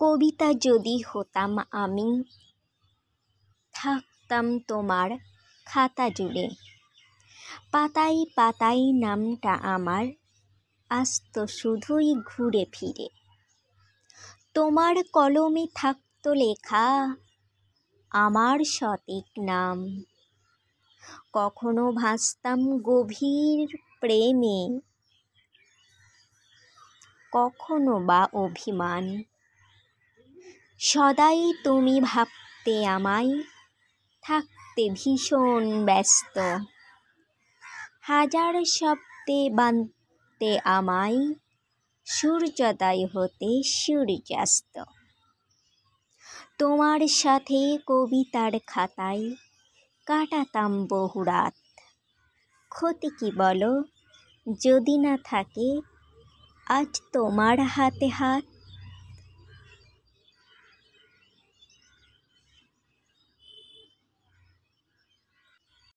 কবিতা যদি হতাম আমি, থাকতাম তোমার খাতা জুড়ে। পাতায় পাতায় নামটা আমার আসতো শুধুই ঘুরে ফিরে। তোমার কলমে থাকতো লেখা আমার সঠিক নাম। কখনো ভাসতাম গভীর প্রেমে, কখনো বা অভিমান। সদাই তুমি ভাবতে আমায়, থাকতে ভীষণ ব্যস্ত। হাজার শব্দে বাঁধতে আমায়, সূর্যোদয় হতে সূর্যাস্ত। তোমার সাথে কবিতার খাতায় কাটাতাম বহু রাত। ক্ষতি কি বলো যদি না থাকে আজ তোমার হাতে হাত।